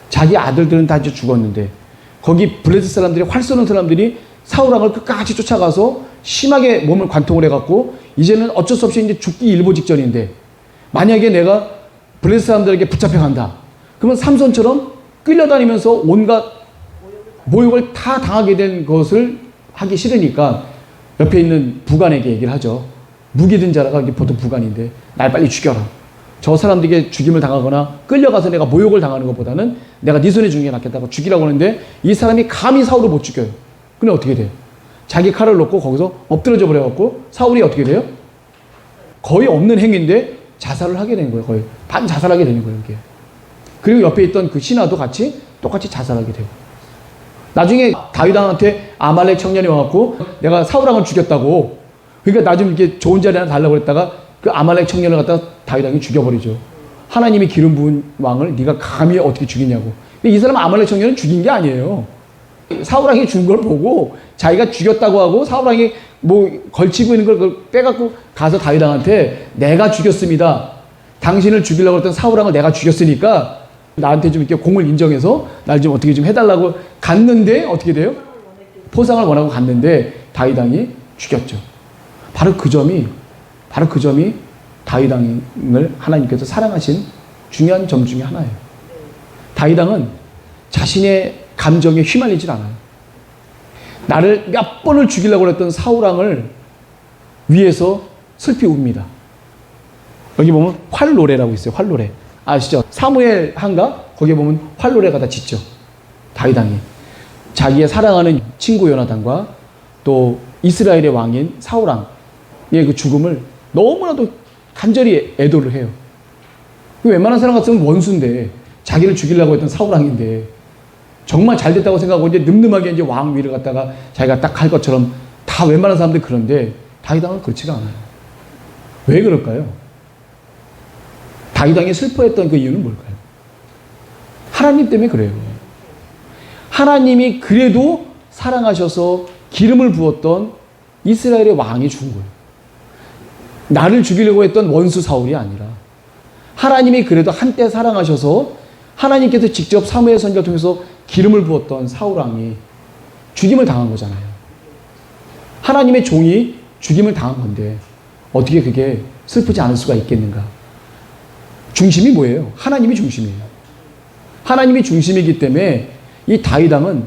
Speaker 2: 자기 아들들은 다 이제 죽었는데 거기 블레셋 사람들이 활 쏘는 사람들이 사울왕을 끝까지 쫓아가서 심하게 몸을 관통을 해갖고 이제는 어쩔 수 없이 이제 죽기 일보 직전인데 만약에 내가 블레셋 사람들에게 붙잡혀 간다. 그러면 삼손처럼 끌려다니면서 온갖 모욕을 다 당하게 된 것을 하기 싫으니까 옆에 있는 부관에게 얘기를 하죠. 무기 든 자라가 보통 부관인데 날 빨리 죽여라. 저 사람들에게 죽임을 당하거나 끌려가서 내가 모욕을 당하는 것보다는 내가 네 손에 죽는 게 낫겠다고 죽이라고 하는데 이 사람이 감히 사울을 못 죽여요. 근데 어떻게 돼요? 자기 칼을 놓고 거기서 엎드려져 버려갖고 사울이 어떻게 돼요? 거의 없는 행위인데 자살을 하게 되는 거예요. 거의 반자살하게 되는 거예요. 이게. 그리고 옆에 있던 그 신하도 같이 똑같이 자살하게 되고 나중에 다윗왕한테 아말렉 청년이 와갖고 내가 사울왕을 죽였다고 그러니까 나 좀 이렇게 좋은 자리 하나 달라고 했다가 그 아말렉 청년을 갖다가 다윗왕이 죽여버리죠. 하나님이 기름 부은 왕을 네가 감히 어떻게 죽이냐고. 근데 이 사람 아말렉 청년은 죽인 게 아니에요. 사울왕이 죽은 걸 보고 자기가 죽였다고 하고 사울왕이 뭐 걸치고 있는 걸 빼갖고 가서 다윗왕한테 내가 죽였습니다. 당신을 죽이려고 했던 사울왕을 내가 죽였으니까 나한테 좀 이렇게 공을 인정해서 날 좀 어떻게 좀 해달라고 갔는데 어떻게 돼요? 포상을 원하고 갔는데 다윗왕이 죽였죠. 바로 그 점이 다윗왕을 하나님께서 사랑하신 중요한 점 중에 하나예요. 다윗왕은 자신의 감정에 휘말리질 않아요. 나를 몇 번을 죽이려고 했던 사울왕을 위해서 슬피 웁니다. 여기 보면 활노래라고 있어요. 활노래. 아시죠? 사무엘 한가? 거기에 보면 활노래가 다 짓죠. 다윗왕이. 자기의 사랑하는 친구 요나단과 또 이스라엘의 왕인 사울왕의 그 죽음을 너무나도 간절히 애도를 해요. 웬만한 사람 같으면 원수인데 자기를 죽이려고 했던 사울왕인데 정말 잘 됐다고 생각하고 이제 늠름하게 이제 왕 위를 갖다가 자기가 딱 할 것처럼 다 웬만한 사람들 그런데 다윗왕은 그렇지가 않아요. 왜 그럴까요? 다윗왕이 슬퍼했던 그 이유는 뭘까요? 하나님 때문에 그래요. 하나님이 그래도 사랑하셔서 기름을 부었던 이스라엘의 왕이 죽은 거예요. 나를 죽이려고 했던 원수 사울이 아니라 하나님이 그래도 한때 사랑하셔서 하나님께서 직접 사무엘 선지자를 통해서 기름을 부었던 사울왕이 죽임을 당한 거잖아요. 하나님의 종이 죽임을 당한 건데 어떻게 그게 슬프지 않을 수가 있겠는가? 중심이 뭐예요? 하나님이 중심이에요. 하나님이 중심이기 때문에 이 다윗왕은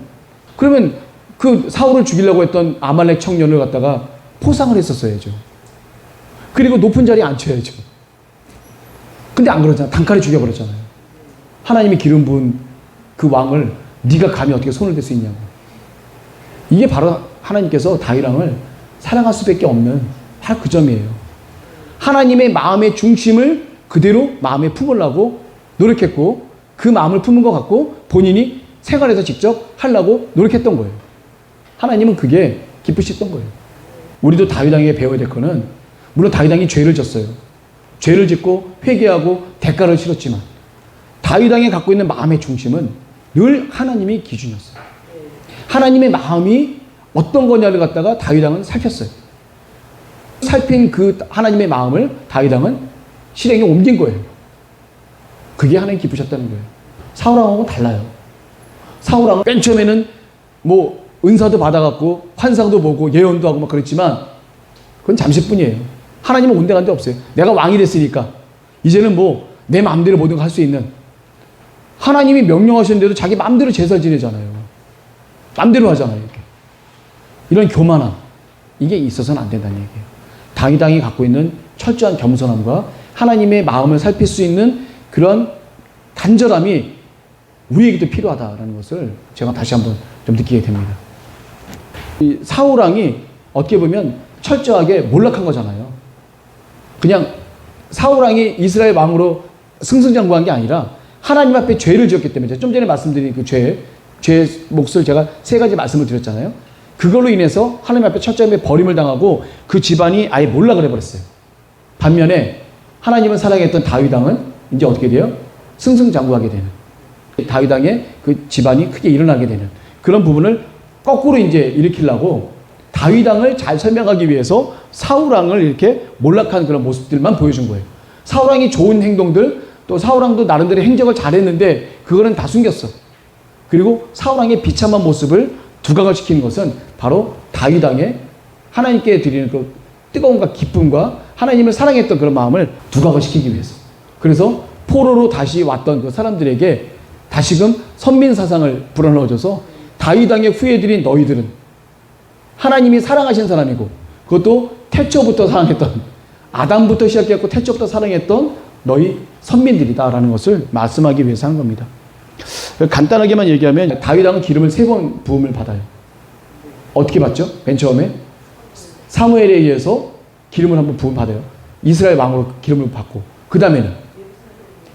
Speaker 2: 그러면 그 사울을 죽이려고 했던 아말렉 청년을 갖다가 포상을 했었어야죠. 그리고 높은 자리에 앉혀야죠. 근데 안 그러잖아. 단칼에 죽여버렸잖아요. 하나님이 기름 부은 그 왕을 네가 감히 어떻게 손을 댈 수 있냐고. 이게 바로 하나님께서 다윗왕을 사랑할 수밖에 없는 바로 그 점이에요. 하나님의 마음의 중심을 그대로 마음에 품으려고 노력했고 그 마음을 품은 것 같고 본인이 생활에서 직접 하려고 노력했던 거예요. 하나님은 그게 기쁘셨던 거예요. 우리도 다윗왕에게 배워야 될 거는 물론 다윗왕이 죄를 졌어요. 죄를 짓고 회개하고 대가를 치렀지만 다윗왕이 갖고 있는 마음의 중심은 늘 하나님이 기준이었어요. 하나님의 마음이 어떤 거냐를 갖다가 다윗왕은 살폈어요. 살핀 그 하나님의 마음을 다윗왕은 실행에 옮긴 거예요. 그게 하나님 기쁘셨다는 거예요. 사울왕하고 달라요. 사울왕은 맨 처음에는 뭐 은사도 받아갖고 환상도 보고 예언도 하고 막 그랬지만 그건 잠시뿐이에요. 하나님은 온데간데 없어요. 내가 왕이 됐으니까 이제는 뭐 내 마음대로 모든 걸 할 수 있는 하나님이 명령하셨는데도 자기 마음대로 제사 지내잖아요. 마음대로 하잖아요. 이렇게. 이런 교만함 이게 있어서는 안 된다는 얘기예요. 다윗왕이 갖고 있는 철저한 겸손함과 하나님의 마음을 살필 수 있는 그런 간절함이 우리에게도 필요하다라는 것을 제가 다시 한번 좀 느끼게 됩니다. 이 사울왕이 어떻게 보면 철저하게 몰락한 거잖아요. 그냥 사울왕이 이스라엘 왕으로 승승장구한 게 아니라 하나님 앞에 죄를 지었기 때문에 좀 전에 말씀드린 그 죄의 몫을 제가 세 가지 말씀을 드렸잖아요. 그걸로 인해서 하나님 앞에 철저하게 버림을 당하고 그 집안이 아예 몰락을 해버렸어요. 반면에 하나님을 사랑했던 다윗왕은 이제 어떻게 돼요? 승승장구하게 되는 다윗왕의 그 집안이 크게 일어나게 되는 그런 부분을 거꾸로 이제 일으키려고 다윗왕을 잘 설명하기 위해서 사울왕을 이렇게 몰락한 그런 모습들만 보여준 거예요. 사울왕이 좋은 행동들 또 사울왕도 나름대로 행적을 잘했는데 그거는 다 숨겼어. 그리고 사울왕의 비참한 모습을 두각을 시키는 것은 바로 다윗왕의 하나님께 드리는 그 뜨거움과 기쁨과 하나님을 사랑했던 그런 마음을 두각을 시키기 위해서. 그래서 포로로 다시 왔던 그 사람들에게 다시금 선민 사상을 불어넣어줘서 다윗왕의 후예들인 너희들은 하나님이 사랑하신 사람이고 그것도 태초부터 사랑했던 아담부터 시작했고 태초부터 사랑했던 너희 선민들이다라는 것을 말씀하기 위해서 한 겁니다. 간단하게만 얘기하면 다윗왕은 기름을 3번 부음을 받아요. 어떻게 받죠? 맨 처음에 사무엘에 의해서 기름을 한번 부음 받아요. 이스라엘 왕으로 기름을 받고 그 다음에는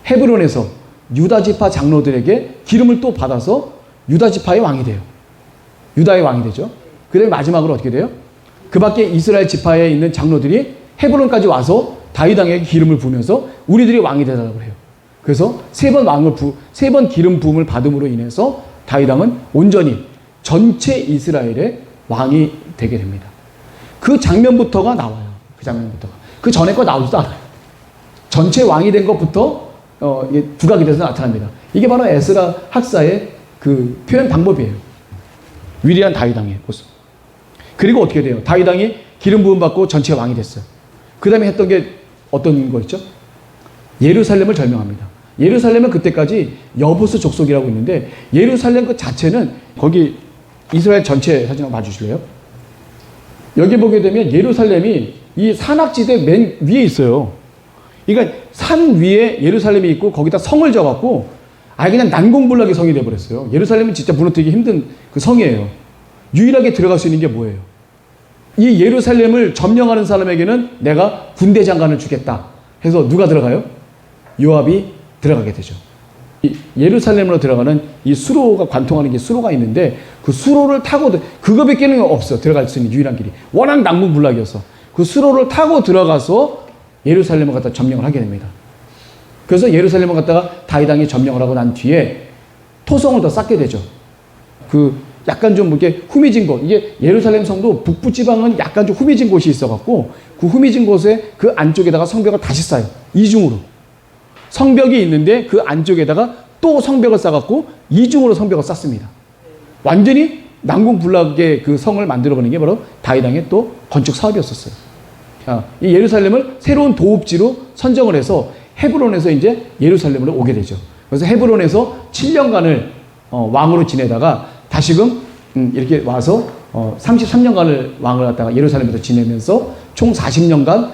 Speaker 2: 헤브론에서 유다 지파 장로들에게 기름을 또 받아서 유다 지파의 왕이 돼요. 유다의 왕이 되죠. 그 다음에 마지막으로 어떻게 돼요? 그 밖에 이스라엘 지파에 있는 장로들이 헤브론까지 와서 다윗왕에게 기름을 부으면서 우리들이 왕이 되라고 해요. 그래서 세 번 기름 부음을 받음으로 인해서 다윗 왕은 온전히 전체 이스라엘의 왕이 되게 됩니다. 그 장면부터가 나와요. 그 장면부터가. 그 전에 거 나오지도 않아요. 전체 왕이 된 것부터 부각이 돼서 나타납니다. 이게 바로 에스라 학사의 그 표현 방법이에요. 위대한 다윗 왕의 모습. 그리고 어떻게 돼요? 다윗 왕이 기름 부음 받고 전체 왕이 됐어요. 그 다음에 했던 게 어떤 거였죠? 예루살렘을 점령합니다. 예루살렘은 그때까지 여부스 족속이라고 있는데 예루살렘 그 자체는 거기 이스라엘 전체 사진 한번 봐주실래요? 여기 보게 되면 예루살렘이 이 산악지대 맨 위에 있어요. 그러니까 산 위에 예루살렘이 있고 거기다 성을 져갖고 아예 그냥 난공불락의 성이 돼버렸어요. 예루살렘은 진짜 무너뜨리기 힘든 그 성이에요. 유일하게 들어갈 수 있는 게 뭐예요? 이 예루살렘을 점령하는 사람에게는 내가 군대 장관을 주겠다 해서 누가 들어가요? 요압이 들어가게 되죠. 이 예루살렘으로 들어가는 이 수로가 관통하는 게 수로가 있는데 그 수로를 타고 그거밖에는 없어. 들어갈 수 있는 유일한 길이 워낙 난공불락이어서 그 수로를 타고 들어가서 예루살렘을 갖다 점령을 하게 됩니다. 그래서 예루살렘을 갖다가 다윗 왕이 점령을 하고 난 뒤에 토성을 더 쌓게 되죠. 그 약간 좀 이렇게 후미진 곳, 이게 예루살렘 성도 북부 지방은 약간 좀 후미진 곳이 있어갖고 그 후미진 곳에 그 안쪽에다가 성벽을 다시 쌓아요. 이중으로. 성벽이 있는데 그 안쪽에다가 또 성벽을 쌓아갖고 이중으로 성벽을 쌓습니다. 완전히 난공불락의 그 성을 만들어버리는 게 바로 다윗 왕의 또 건축 사업이었었어요. 이 예루살렘을 새로운 도읍지로 선정을 해서 헤브론에서 이제 예루살렘으로 오게 되죠. 그래서 헤브론에서 7년간을 왕으로 지내다가 다시금 이렇게 와서 33년간을 왕을 갖다가 예루살렘에서 지내면서 총 40년간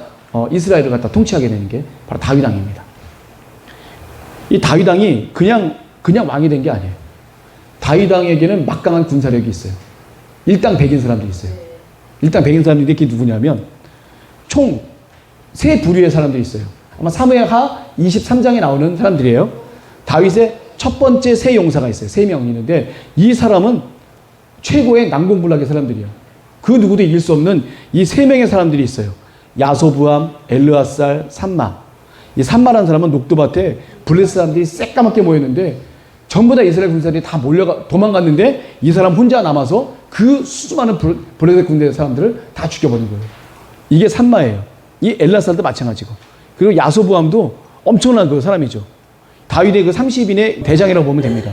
Speaker 2: 이스라엘을 갖다 통치하게 되는 게 바로 다윗 왕입니다. 이 다윗 왕이 그냥 왕이 된 게 아니에요. 다윗 왕에게는 막강한 군사력이 있어요. 일당백인 사람들이 있어요. 일당백인 사람들이 이게 누구냐면 총 세 부류의 사람들이 있어요. 아마 사무엘하 23장에 나오는 사람들이에요. 다윗의 첫 번째 세 용사가 있어요. 3명 있는데 이 사람은 최고의 난공불락의 사람들이에요. 그 누구도 이길 수 없는 이 3명의 사람들이 있어요. 야소부암, 엘르앗살, 삼마. 이 삼마라는 사람은 녹두밭에 블레셋 사람들이 새까맣게 모였는데 전부 다 이스라엘 군사들이 다 도망갔는데 이 사람 혼자 남아서 그 수많은 블레셋 군대 사람들을 다 죽여버린 거예요. 이게 삼마예요. 이 엘르앗살도 마찬가지고. 그리고 야소부암도 엄청난 그 사람이죠. 다윗의 그 30인의 대장이라고 보면 됩니다.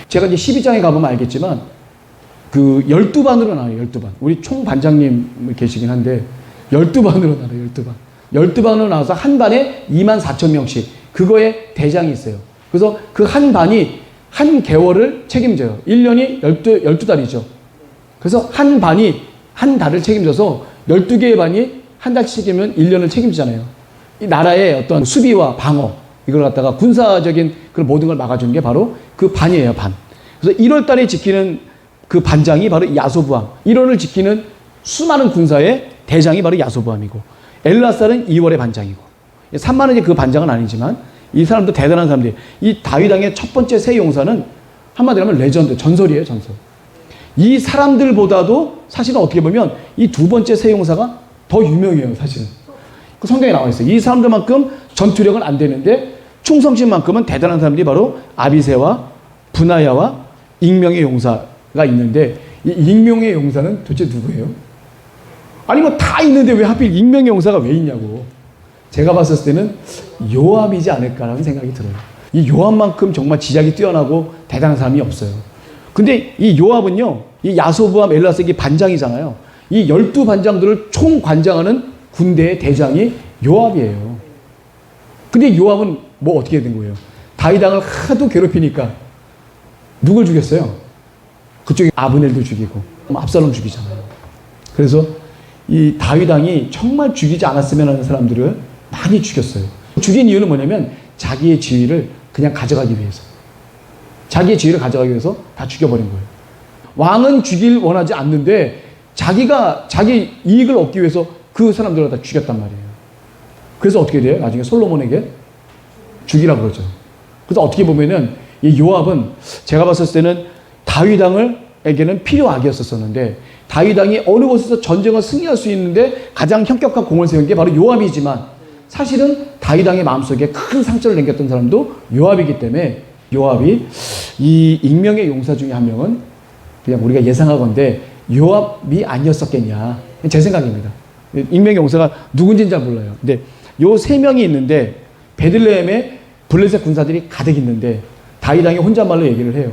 Speaker 2: 제가 이제 12장에 가보면 알겠지만 그 12반으로 나와요. 12반. 우리 총반장님 계시긴 한데 12반으로 나와요. 12반. 12반으로 나와서 한 반에 24,000명씩 그거에 대장이 있어요. 그래서 그 한 반이 한 개월을 책임져요. 1년이 12달이죠. 그래서 한 반이 한 달을 책임져서 12개의 반이 한 달씩 책임지면 1년을 책임지잖아요. 이 나라의 어떤 수비와 방어, 이걸 갖다가 군사적인 그런 모든 걸 막아주는 게 바로 그 반이에요, 반. 그래서 1월 달에 지키는 그 반장이 바로 야소부암. 1월을 지키는 수많은 군사의 대장이 바로 야소부암이고, 엘르앗살은 2월의 반장이고, 삼마는 그 반장은 아니지만, 이 사람도 대단한 사람들이, 이 다윗 왕의 첫 번째 세 용사는 한마디로 하면 레전드, 전설이에요, 전설. 이 사람들보다도 사실은 어떻게 보면 이 두 번째 세 용사가 더 유명해요, 사실은. 그 성경에 나와 있어요. 이 사람들만큼 전투력은 안 되는데 충성심만큼은 대단한 사람들이 바로 아비새와 분하야와 익명의 용사가 있는데 이 익명의 용사는 도대체 누구예요? 아니 뭐 다 있는데 왜 하필 익명의 용사가 왜 있냐고. 제가 봤을 때는 요압이지 않을까라는 생각이 들어요. 이 요압만큼 정말 지략이 뛰어나고 대단한 사람이 없어요. 근데 이 요압은요, 이 야소부암 엘르앗살이 반장이잖아요. 이 12반장들을 총관장하는 군대의 대장이 요압이에요. 근데 요압은 뭐 어떻게 된 거예요? 다윗 왕을 하도 괴롭히니까 누굴 죽였어요? 그쪽에 아브넬도 죽이고 압살롬 죽이잖아요. 그래서 이 다윗 왕이 정말 죽이지 않았으면 하는 사람들을 많이 죽였어요. 죽인 이유는 뭐냐면 자기의 지위를 그냥 가져가기 위해서. 자기의 지위를 가져가기 위해서 다 죽여버린 거예요. 왕은 죽일 원하지 않는데 자기 이익을 얻기 위해서 그 사람들을 다 죽였단 말이에요. 그래서 어떻게 돼요? 나중에 솔로몬에게 죽이라고 그러죠. 그래서 어떻게 보면은 이 요압은 제가 봤을 때는 다윗 왕에게는 필요악이었었는데 다윗 왕이 어느 곳에서 전쟁을 승리할 수 있는데 가장 현격한 공을 세운 게 바로 요압이지만 사실은 다윗 왕의 마음속에 큰 상처를 남겼던 사람도 요압이기 때문에 요압이 이 익명의 용사 중에 한 명은 그냥 우리가 예상하건대 요압이 아니었었겠냐. 제 생각입니다. 익명의 용사가 누군지는 잘 몰라요. 근데 요 세 명이 있는데 베들레헴에 블레셋 군사들이 가득 있는데 다윗 왕이 혼잣말로 얘기를 해요.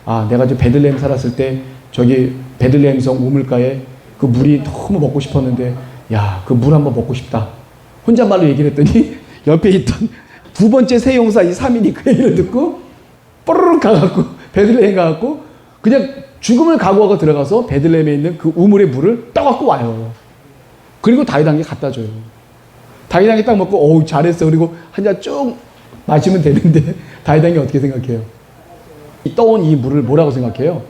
Speaker 2: 아, 내가 저 베들레헴 살았을 때 저기 베들레헴 성 우물가에 그 물이 너무 먹고 싶었는데 야, 그 물 한번 먹고 싶다. 혼잣말로 얘기를 했더니 옆에 있던 두 번째 세 용사 이 3인이 그 얘기를 듣고 뽀르륵 가갖고 베들레헴 가갖고 그냥 죽음을 각오하고 들어가서 베들레헴에 있는 그 우물의 물을 떠갖고 와요. 그리고 다윗 왕에게 갖다 줘요. 다윗 왕이 딱 먹고 어우 잘했어. 그리고 한 잔 쭉 마시면 되는데 다윗 왕이 어떻게 생각해요? 떠온 이 물을 뭐라고 생각해요?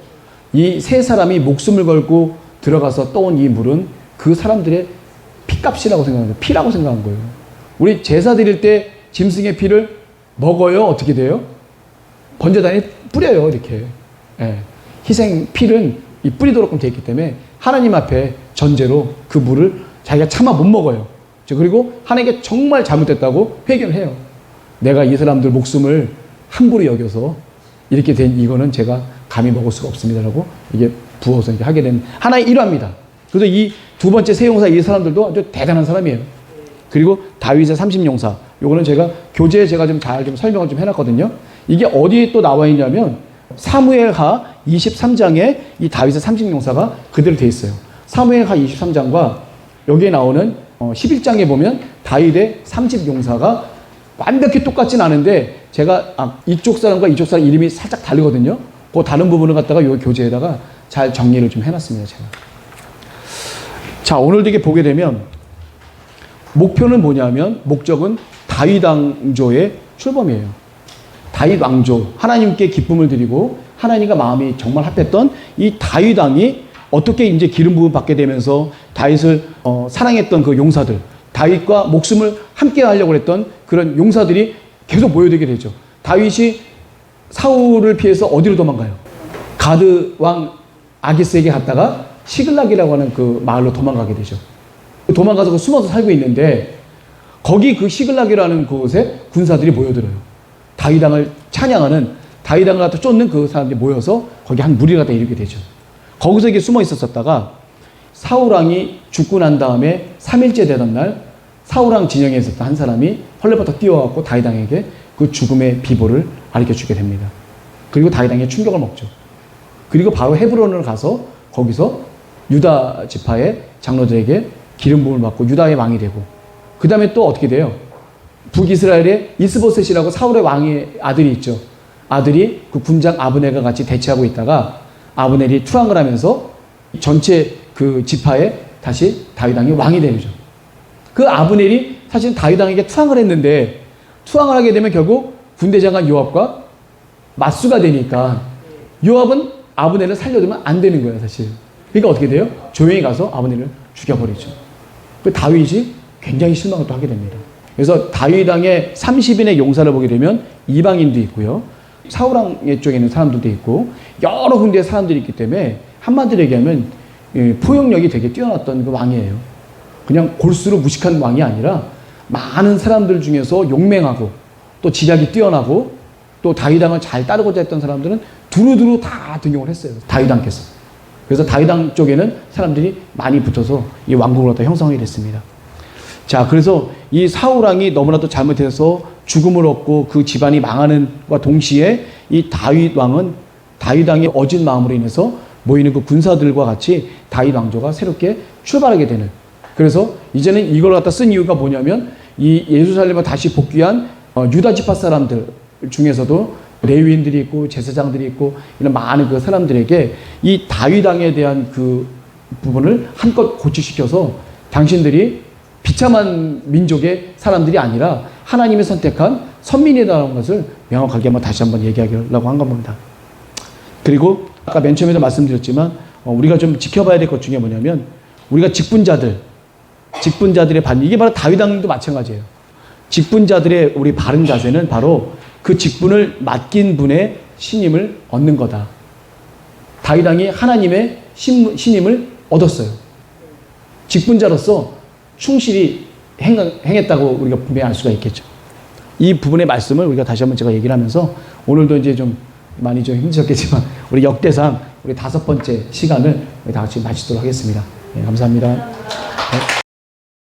Speaker 2: 이 세 사람이 목숨을 걸고 들어가서 떠온 이 물은 그 사람들의 피값이라고 생각한 거예요. 피라고 생각한 거예요. 우리 제사 드릴 때 짐승의 피를 먹어요? 어떻게 돼요? 번제단에 뿌려요. 이렇게. 예. 희생 피는 이 뿌리도록 되어 있기 때문에 하나님 앞에 전제로 그 물을 자기가 차마 못 먹어요. 그리고 하나님께 정말 잘못됐다고 회개를 해요. 내가 이 사람들 목숨을 함부로 여겨서 이렇게 된 이거는 제가 감히 먹을 수가 없습니다라고 이게 부어서 이제 하게 된 하나의 일화입니다. 그래서 이 두 번째 세 용사 이 사람들도 아주 대단한 사람이에요. 그리고 다윗의 30용사 요거는 제가 교재에 제가 좀 잘 좀 설명을 좀 해놨거든요. 이게 어디에 또 나와 있냐면 사무엘하 23장에 이 다윗의 30용사가 그대로 돼 있어요. 사무엘하 23장과 여기에 나오는 11장에 보면 다윗의 30용사가 완벽히 똑같진 않은데 제가 이쪽 사람과 이쪽 사람 이름이 살짝 다르거든요. 그 다른 부분을 갖다가 이 교재에다가 잘 정리를 좀 해놨습니다. 제가. 자, 오늘도 이게 보게 되면 목표는 뭐냐면 목적은 다윗 왕조의 출범이에요. 다윗 왕조, 하나님께 기쁨을 드리고 하나님과 마음이 정말 합했던 이 다윗 왕이 어떻게 이제 기름 부음 받게 되면서 다윗을 사랑했던 그 용사들, 다윗과 목숨을 함께 하려고 했던 그런 용사들이 계속 모여들게 되죠. 다윗이 사울을 피해서 어디로 도망가요? 가드 왕 아기스에게 갔다가 시글락이라고 하는 그 마을로 도망가게 되죠. 도망가서 그 숨어서 살고 있는데 거기 그 시글락이라는 곳에 군사들이 모여들어요. 다윗 왕을 찬양하는 다윗 왕을 갖다 쫓는 그 사람들이 모여서 거기 한 무리가 다 이르게 되죠. 거기서 이게 숨어 있었다가 사울 왕이 죽고 난 다음에 3일째 되던 날 사울 왕 진영에 있었던 한 사람이 헐레버터 뛰어와서 다윗 왕에게 그 죽음의 비보를 가르쳐 주게 됩니다. 그리고 다윗 왕의 충격을 먹죠. 그리고 바로 헤브론을 가서 거기서 유다 지파의 장로들에게 기름 부음을 받고 유다의 왕이 되고 그 다음에 또 어떻게 돼요? 북이스라엘의 이스보셋이라고 사울의 왕의 아들이 있죠. 아들이 그 군장 아브넬과 같이 대치하고 있다가 아브넬이 투항을 하면서 전체 그 지파에 다시 다윗 왕이 왕이 되죠. 그 아브넬이 사실 다윗 왕에게 투항을 했는데 투항을 하게 되면 결국 군대장관 요압과 맞수가 되니까 요압은 아브넬을 살려두면 안 되는 거예요, 사실. 그러니까 어떻게 돼요? 조용히 가서 아브넬을 죽여버리죠. 그 다윗이 굉장히 실망을 또 하게 됩니다. 그래서 다윗 왕의 30인의 용사를 보게 되면 이방인도 있고요. 사울 왕 쪽에 있는 사람들도 있고 여러 군데의 사람들이 있기 때문에 한마디로 얘기하면 포용력이 되게 뛰어났던 그 왕이에요. 그냥 골수로 무식한 왕이 아니라 많은 사람들 중에서 용맹하고 또 지략이 뛰어나고 또 다윗 왕을 잘 따르고자 했던 사람들은 두루두루 다 등용을 했어요. 다윗 왕께서. 그래서 다윗 왕 쪽에는 사람들이 많이 붙어서 이 왕국을 갖다 형성하게 됐습니다. 자, 그래서 이 사울 왕이 너무나도 잘못해서 죽음을 얻고 그 집안이 망하는 것과 동시에 이 다윗 왕은 다윗 왕의 어진 마음으로 인해서 모이는 그 군사들과 같이 다윗 왕조가 새롭게 출발하게 되는. 그래서 이제는 이걸 갖다 쓴 이유가 뭐냐면 이 예루살렘에 다시 복귀한 유다 지파 사람들 중에서도 레위인들이 있고 제사장들이 있고 이런 많은 그 사람들에게 이 다윗 왕에 대한 그 부분을 한껏 고치시켜서 당신들이 비참한 민족의 사람들이 아니라 하나님이 선택한 선민이라는 것을 명확하게 다시 한번 얘기하려고 한 겁니다. 그리고 아까 맨 처음에도 말씀드렸지만 우리가 좀 지켜봐야 될 것 중에 뭐냐면 우리가 직분자들의 반응, 이게 바로 다윗 왕도 마찬가지예요. 직분자들의 우리 바른 자세는 바로 그 직분을 맡긴 분의 신임을 얻는 거다. 다윗 왕이 하나님의 신임을 얻었어요. 직분자로서 충실히 행했다고 우리가 분명히 알 수가 있겠죠. 이 부분의 말씀을 우리가 다시 한번 제가 얘기를 하면서 오늘도 이제 좀 많이 좀 힘드셨겠지만 우리 역대상 우리 5번째 시간을 우리 다 같이 마치도록 하겠습니다. 네, 감사합니다.